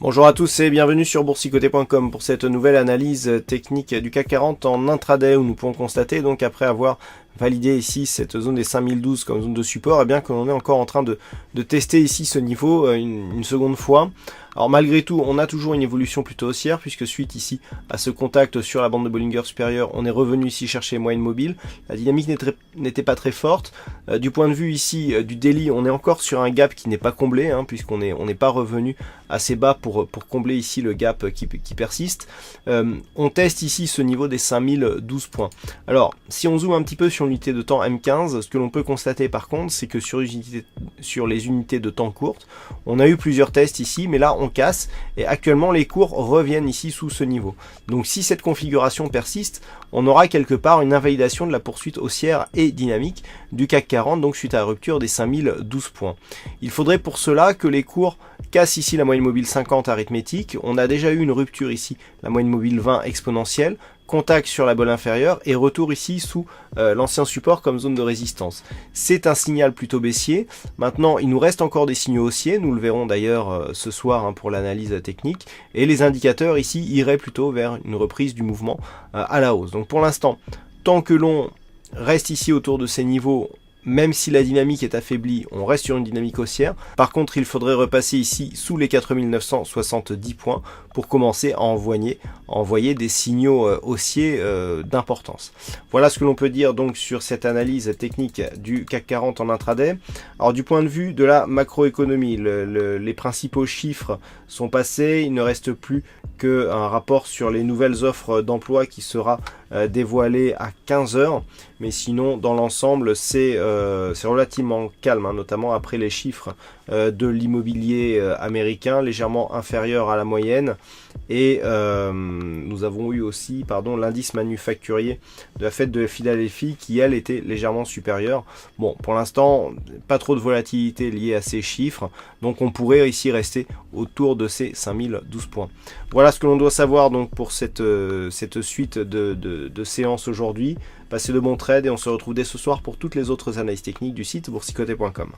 Bonjour à tous et bienvenue sur boursicoté.com pour cette nouvelle analyse technique du CAC 40 en intraday où nous pouvons constater donc après avoir validé ici cette zone des 5012 comme zone de support, et bien que l'on est encore en train de tester ici ce niveau une seconde fois. Alors malgré tout, on a toujours une évolution plutôt haussière puisque suite ici à ce contact sur la bande de Bollinger supérieure, on est revenu ici chercher les moyennes mobiles. La dynamique n'était pas très forte. Du point de vue ici du daily, on est encore sur un gap qui n'est pas comblé puisqu'on n'est pas revenu assez bas pour combler ici le gap qui persiste. On teste ici ce niveau des 5012 points. Alors si on zoome un petit peu sur l'unité de temps M15, ce que l'on peut constater par contre, c'est que sur les unités de temps courtes, on a eu plusieurs tests ici, mais là on casse et actuellement les cours reviennent ici sous ce niveau. Donc si cette configuration persiste, on aura quelque part une invalidation de la poursuite haussière et dynamique du CAC 40, donc suite à la rupture des 5012 points. Il faudrait pour cela que les cours cassent ici la moyenne mobile 50 arithmétique. On a déjà eu une rupture ici, la moyenne mobile 20 exponentielle, contact sur la bolle inférieure et retour ici sous l'ancien support comme zone de résistance. C'est un signal plutôt baissier. Maintenant, il nous reste encore des signaux haussiers, nous le verrons d'ailleurs ce soir pour l'analyse technique, et les indicateurs ici iraient plutôt vers une reprise du mouvement à la hausse. Donc pour l'instant, tant que l'on reste ici autour de ces niveaux, même si la dynamique est affaiblie, on reste sur une dynamique haussière. Par contre, il faudrait repasser ici sous les 4970 points pour commencer à envoyer des signaux haussiers d'importance. Voilà ce que l'on peut dire donc sur cette analyse technique du CAC 40 en intraday. Alors du point de vue de la macroéconomie, les principaux chiffres sont passés. Il ne reste plus qu'un rapport sur les nouvelles offres d'emploi qui sera dévoilé à 15 h. Mais sinon, dans l'ensemble, c'est relativement calme, notamment après les chiffres de l'immobilier américain, légèrement inférieur à la moyenne. Et nous avons eu aussi l'indice manufacturier de la Fed de Philadelphie qui, elle, était légèrement supérieure. Bon, pour l'instant, pas trop de volatilité liée à ces chiffres. Donc, on pourrait ici rester autour de ces 5012 points. Voilà ce que l'on doit savoir donc pour cette suite de séances aujourd'hui. Passez de bons trades et on se retrouve dès ce soir pour toutes les autres analyses techniques du site boursicoté.com.